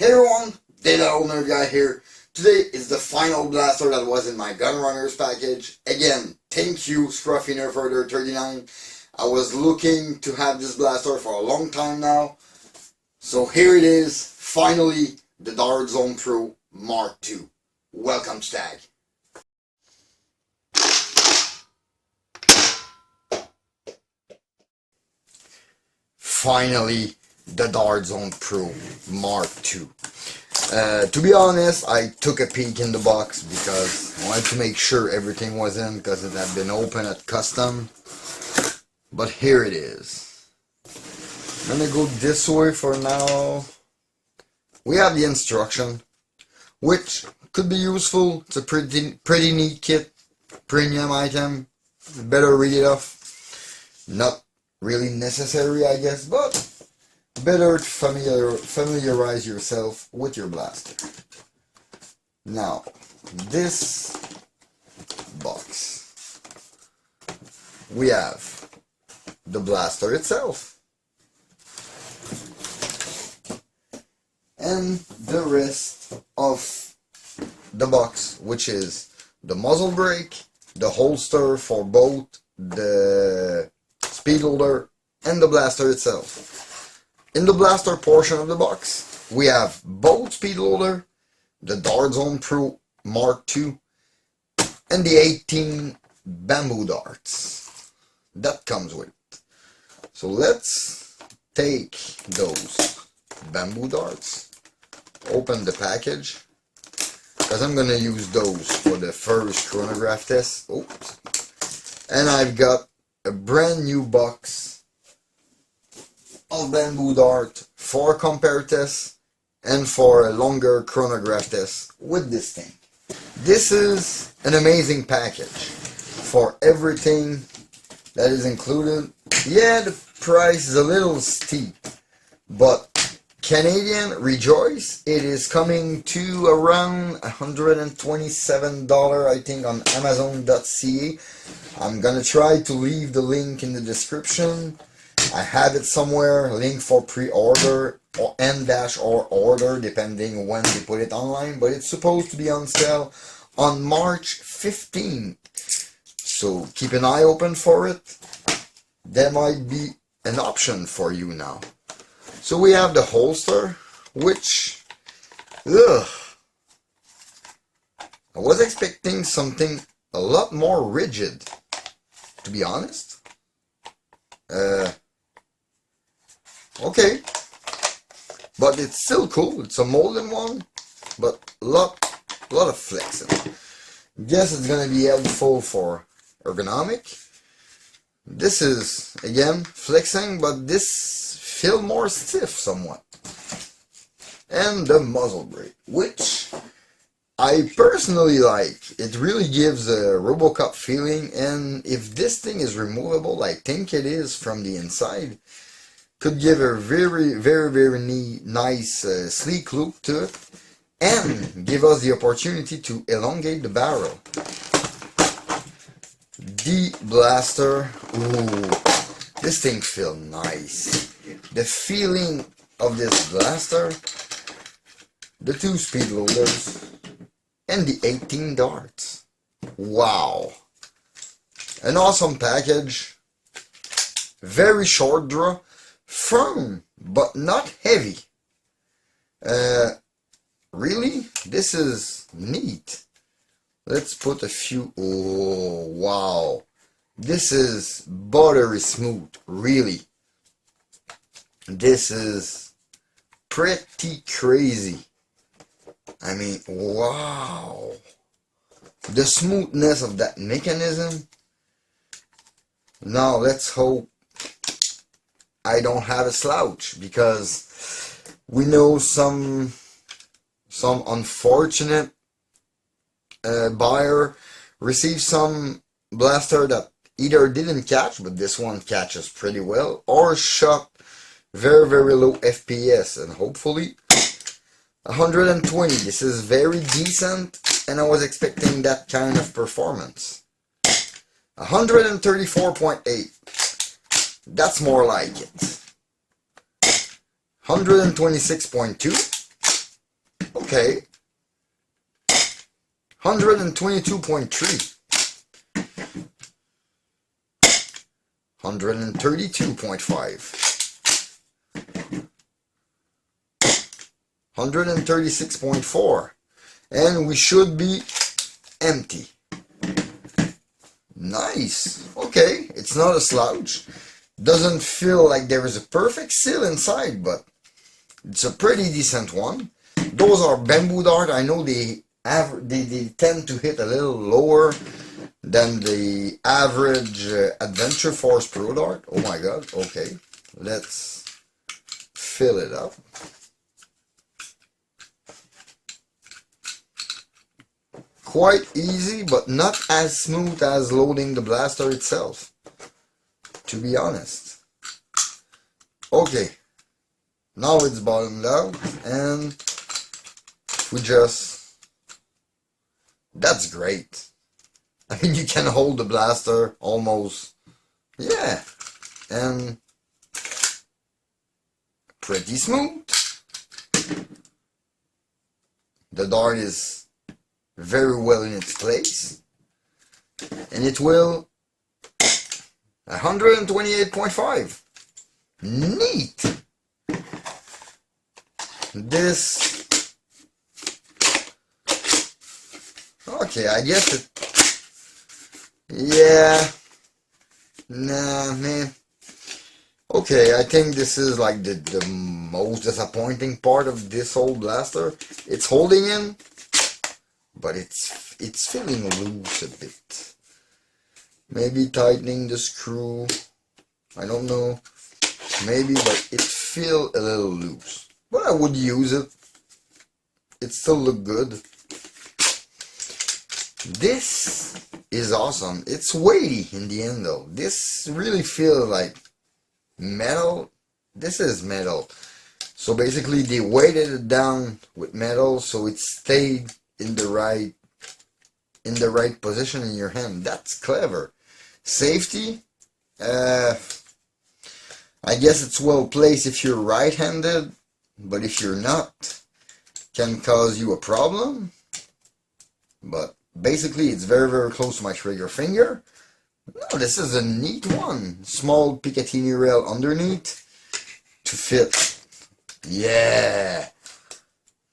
Hey everyone, thatoldnerfguy here. Today is the final blaster that was in my Gun Runners package. Again, thank you Scruffy Nerfer 39. I was looking to have this blaster for a long time now. So here it is, finally, the Dart Zone Pro Mark II. Welcome, Stag. Finally, the Dart Zone Pro Mark II. To be honest, I took a peek in the box because I wanted to make sure everything was in because it had been open at custom. But here it is. I'm gonna go this way for now. We have the instruction, which could be useful. It's a pretty neat kit, premium item. Better read it off. Not really necessary, I guess, but better to familiarize yourself with your blaster. Now, this box, we have the blaster itself and the rest of the box, which is the muzzle brake, the holster for both the speed loader and the blaster itself. In the blaster portion of the box, we have both speed loader, the Dart Zone Pro Mark II, and the 18 bamboo darts that comes with it. So let's take those bamboo darts, open the package, because I'm going to use those for the first chronograph test. Oops. And I've got a brand new box of bamboo dart for compare test and for a longer chronograph test with this thing. This is an amazing package for everything that is included. Yeah, the price is a little steep, but Canadian, rejoice, it is coming to around $127, I think, on Amazon.ca. I'm gonna try to leave the link in the description. I have it somewhere, link for pre-order or or order, depending when they put it online, but it's supposed to be on sale on March 15th. So keep an eye open for it. There might be an option for you now. So we have the holster, which, I was expecting something a lot more rigid, to be honest. Okay, but it's still cool. It's a molded one, but a lot of flexing. Guess it's gonna be helpful for ergonomic. This is again flexing, but this feel more stiff somewhat. And the muzzle brake, which I personally like. It really gives a RoboCop feeling, and if this thing is removable, I think it is from the inside, could give a very nice sleek look to it, and give us the opportunity to elongate the barrel. The blaster, ooh, this thing feels nice. The feeling of this blaster, the 2 speed loaders, and the 18 darts. Wow. An awesome package. Very short draw. Firm, but not heavy. Really? This is neat. Let's put a few... Oh, wow. This is buttery smooth, really. This is pretty crazy. I mean, wow. The smoothness of that mechanism. Now let's hope I don't have a slouch, because we know some unfortunate buyer received some blaster that either didn't catch, but this one catches pretty well, or shot very low FPS, and hopefully 120. This is very decent, and I was expecting that kind of performance. 134.8. That's more like it. 126.2. Okay. 122.3. 132.5. 136.4. And we should be empty. Nice. Okay, it's not a slouch. Doesn't feel like there is a perfect seal inside, but it's a pretty decent one. Those are bamboo dart. I know they tend to hit a little lower than the average Adventure Force Pro dart. Oh my god. Okay, let's fill it up. Quite easy, but not as smooth as loading the blaster itself, to be honest. Okay, now it's bottomed out, and we just... That's great. I mean, you can hold the blaster almost, yeah, and pretty smooth. The dart is very well in its place, and it will 128.5. Neat. This, okay, I guess it, yeah, nah, man. Okay, I think this is like the most disappointing part of this whole blaster. It's holding in, but it's feeling loose a bit. Maybe tightening the screw, I don't know, maybe, but it feels a little loose. But I would use it. It still look good. This is awesome. It's weighty in the end though. This really feels like metal. This is metal. So basically they weighted it down with metal so it stayed in the right position in your hand. That's clever. Safety, I guess it's well placed if you're right-handed, but if you're not, can cause you a problem. But basically it's very, very close to my trigger finger. No, this is a neat one. Small Picatinny rail underneath to fit. Yeah,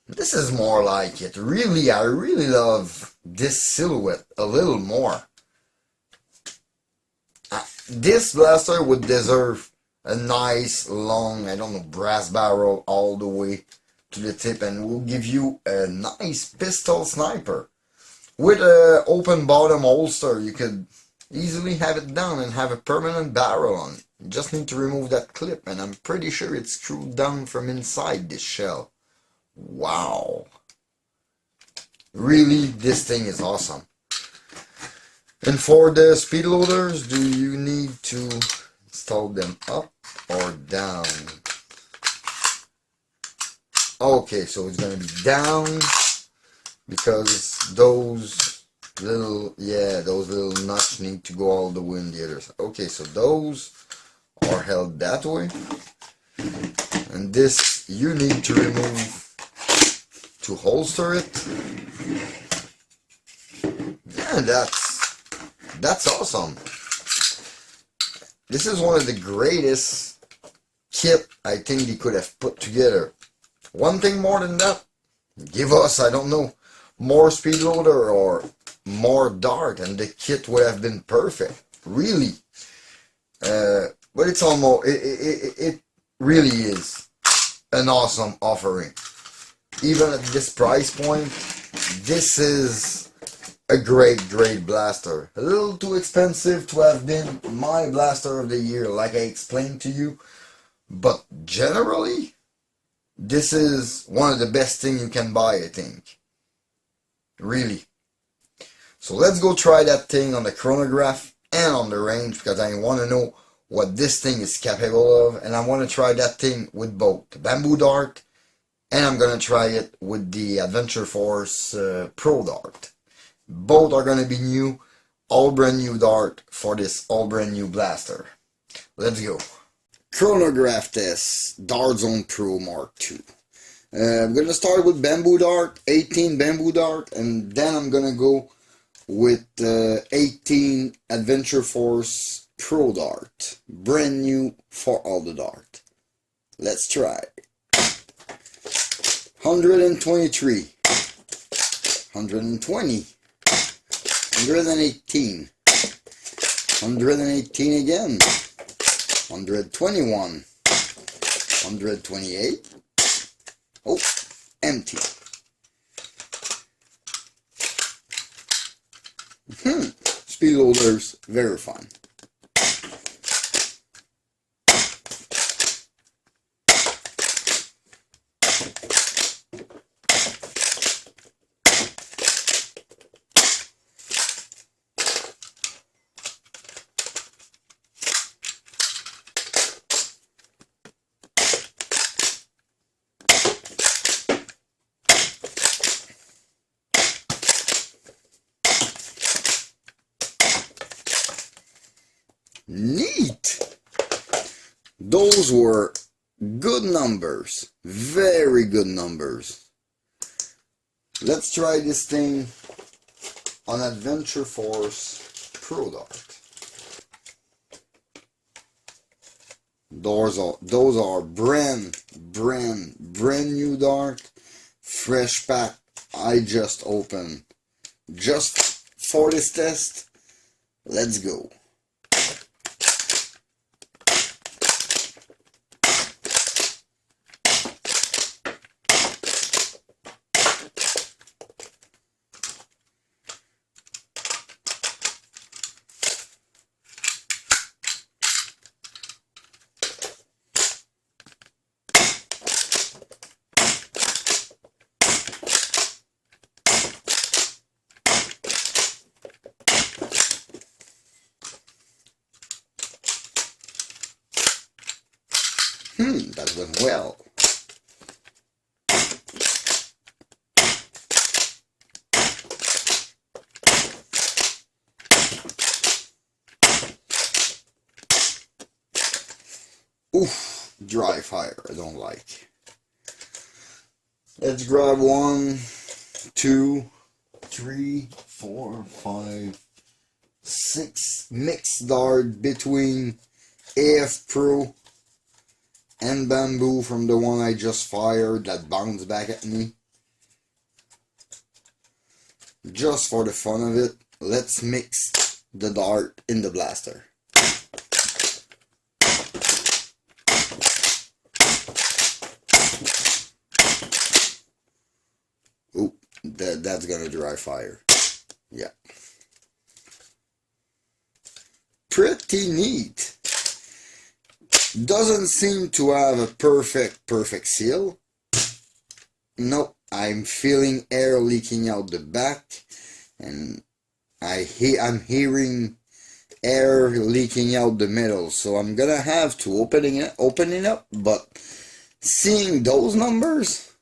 this is more like it. Really, I really love this silhouette a little more. This blaster would deserve a nice long, I don't know, brass barrel all the way to the tip, and will give you a nice pistol sniper. With an open bottom holster, you could easily have it down and have a permanent barrel on it. You just need to remove that clip, and I'm pretty sure it's screwed down from inside this shell. Wow. Really, this thing is awesome. And for the speed loaders, do you need to install them up or down? Okay, so it's going to be down because those little, yeah, those little nuts need to go all the way on the other side. Okay, so those are held that way. And this you need to remove to holster it. Yeah, that's awesome. This is one of the greatest kit I think they could have put together. One thing more than that, give us, I don't know, more speed loader or more dart and the kit would have been perfect. Really. But it's almost, it really is an awesome offering. Even at this price point, this is a great blaster. A little too expensive to have been my blaster of the year, like I explained to you. But generally, this is one of the best things you can buy, I think. Really. So let's go try that thing on the chronograph and on the range, because I want to know what this thing is capable of. And I want to try that thing with both the bamboo dart, and I'm going to try it with the Adventure Force Pro dart. Both are going to be new, all brand new dart for this all brand new blaster. Let's go. Chronograph test, Dart Zone Pro Mark II. I'm gonna start with bamboo dart, 18 bamboo dart, and then I'm gonna go with 18 Adventure Force Pro Dart, brand new for all the dart. Let's try. 123, 120, 118, 118 again, 121, 128. Oh, empty. Speed loaders, very fun. Neat! Those were good numbers. Very good numbers. Let's try this thing on Adventure Force Pro Dart. Those are brand new dart. Fresh pack. I just opened just for this test. Let's go. That went well. Oof, dry fire, I don't like. Let's grab 1, 2, 3, 4, 5, 6 mixed dart between AF Pro and bamboo from the one I just fired that bounced back at me. Just for the fun of it, let's mix the dart in the blaster. Oop, that's gonna dry fire. Yeah. Pretty neat. Doesn't seem to have a perfect seal. Nope, I'm feeling air leaking out the back, and I'm hearing air leaking out the middle, so I'm gonna have to open it up, but seeing those numbers,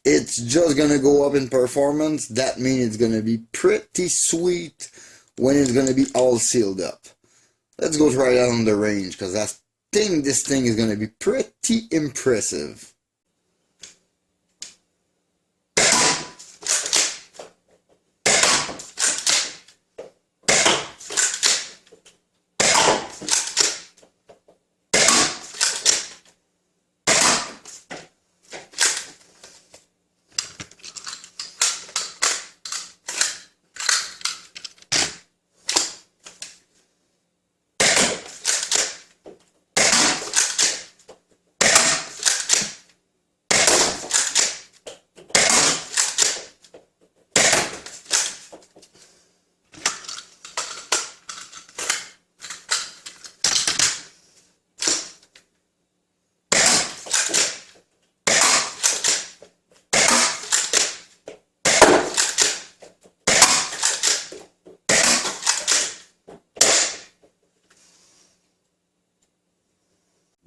it's just gonna go up in performance. That means it's gonna be pretty sweet when it's gonna be all sealed up. Let's go try that on the range, because I think this thing is gonna be pretty impressive.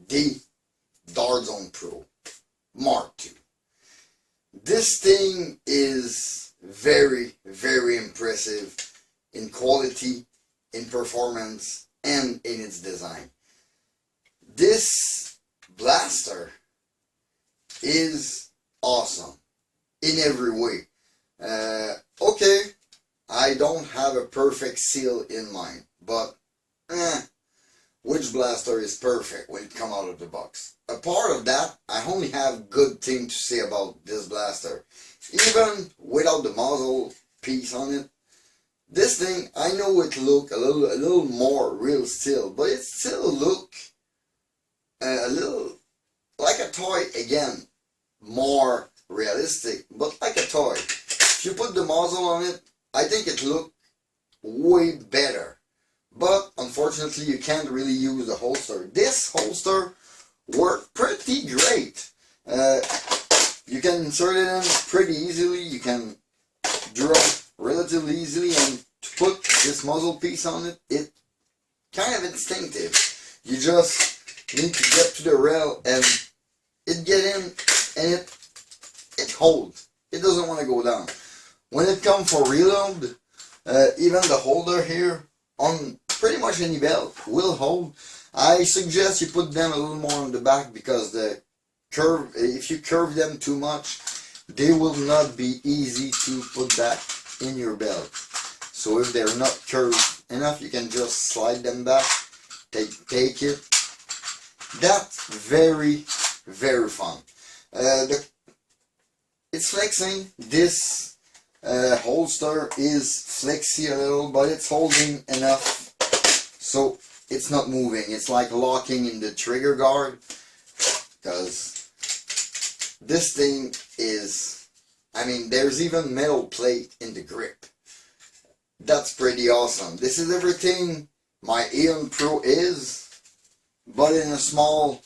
The Dart Zone Pro Mark II. This thing is very impressive in quality, in performance, and in its design. This blaster is awesome in every way. Okay, I don't have a perfect seal in mind, but which blaster is perfect when it comes out of the box? A part of that, I only have good things to say about this blaster. Even without the muzzle piece on it, this thing, I know it look a little more real still, but it still look a little like a toy again, more realistic, but like a toy. If you put the muzzle on it, I think it looked way better. But unfortunately, you can't really use the holster. This holster worked pretty great. You can insert it in pretty easily. You can draw relatively easily, and to put this muzzle piece on it, it kind of instinctive. You just need to get to the rail and it get in, and it holds. It doesn't want to go down. When it comes for reload, even the holder here on pretty much any belt will hold. I suggest you put them a little more on the back, because the curve, if you curve them too much, they will not be easy to put back in your belt. So if they're not curved enough, you can just slide them back, take it. That's very, very fun. It's flexing. This holster is flexy a little, but it's holding enough so it's not moving. It's like locking in the trigger guard, because this thing is, I mean, there's even metal plate in the grip. That's pretty awesome. This is everything my Aeon Pro is, but in a small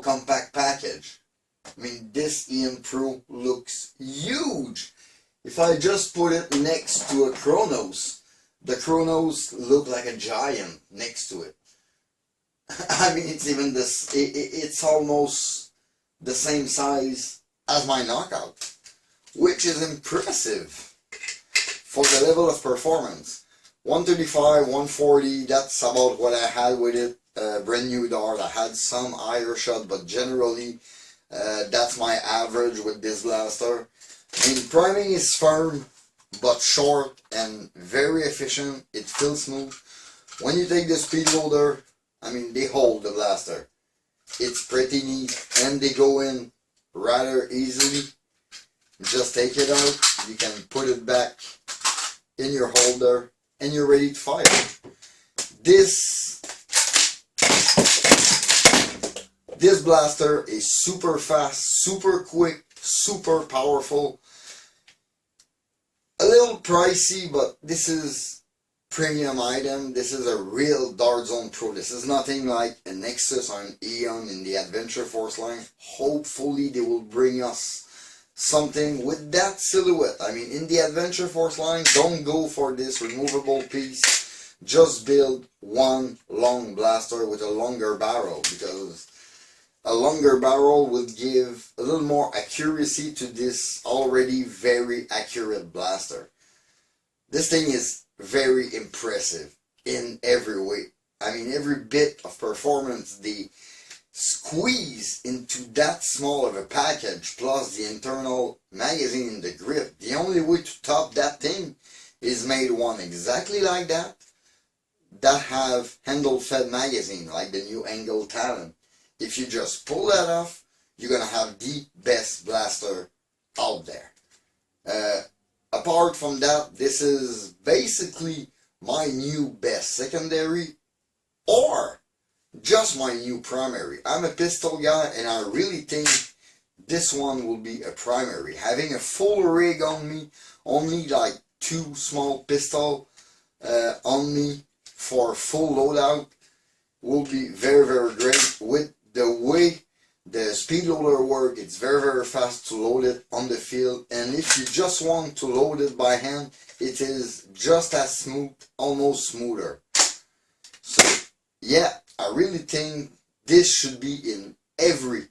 compact package. I mean, this Aeon Pro looks huge. If I just put it next to a Chronos, the Chronos look like a giant next to it. I mean, it's even this, it's almost the same size as my Knockout, which is impressive for the level of performance. 135, 140, that's about what I had with it. Brand new dart. I had some higher shot, but generally that's my average with this blaster. I mean, priming is firm but short and very efficient. It feels smooth. When you take the speed loader, I mean, they hold the blaster. It's pretty neat, and they go in rather easily. Just take it out, you can put it back in your holder, and you're ready to fire. This blaster is super fast, super quick, super powerful. A little pricey, but this is premium item. This is a real Dart Zone Pro. This is nothing like a Nexus or an Aeon in the Adventure Force line. Hopefully they will bring us something with that silhouette. I mean, in the Adventure Force line, don't go for this removable piece. Just build one long blaster with a longer barrel, because a longer barrel will give a little more accuracy to this already very accurate blaster. This thing is very impressive in every way. I mean, every bit of performance they squeeze into that small of a package, plus the internal magazine in the grip. The only way to top that thing is made one exactly like that have handle-fed magazine, like the new Angle Talon. If you just pull that off, you're gonna have the best blaster out there. Apart from that, this is basically my new best secondary, or just my new primary. I'm a pistol guy, and I really think this one will be a primary. Having a full rig on me, only like 2 small pistol on me for full loadout, will be very, very great. With the way the speed loader works, it's very, very fast to load it on the field, and if you just want to load it by hand, it is just as smooth, almost smoother. So yeah, I really think this should be in every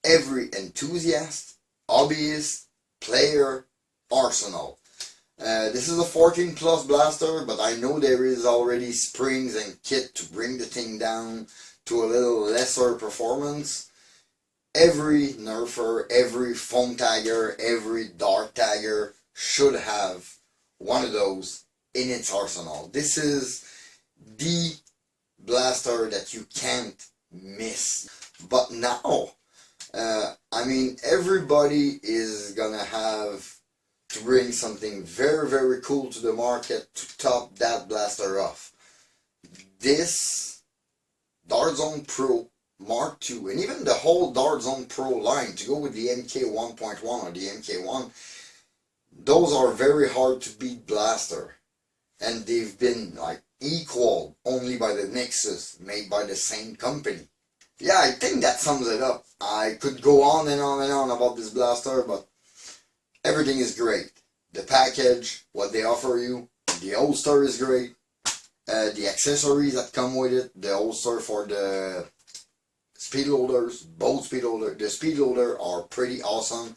enthusiast, hobbyist, player arsenal. This is a 14 plus blaster, but I know there is already springs and kit to bring the thing down to a little lesser performance. every nerfer, every foam tagger, every dart tagger should have one of those in its arsenal. This is the blaster that you can't miss. But now, I mean, everybody is gonna have to bring something very, very cool to the market to top that blaster off. This Dart Zone Pro Mark II, and even the whole Dart Zone Pro line, to go with the MK 1.1 or the MK1, those are very hard to beat blaster. And they've been like equal only by the Nexus, made by the same company. Yeah, I think that sums it up. I could go on and on and on about this blaster, but everything is great. The package, what they offer you, the holster is great. The accessories that come with it, the holster for the speed loaders, both speed loader, the speed loader are pretty awesome.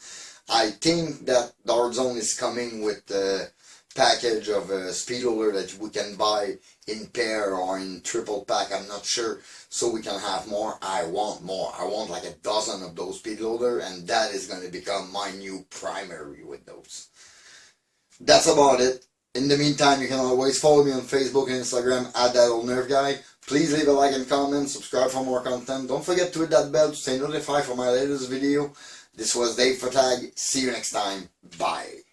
I think that Dart Zone is coming with the package of a speed loader that we can buy in pair or in triple pack, I'm not sure, so we can have more. I want more. I want like a dozen of those speed loader, and that is going to become my new primary with those. That's about it. In the meantime, you can always follow me on Facebook and Instagram at thatoldnerfguy. Please leave a like and comment, subscribe for more content. Don't forget to hit that bell to stay notified for my latest video. This was Dave for Tag. See you next time. Bye.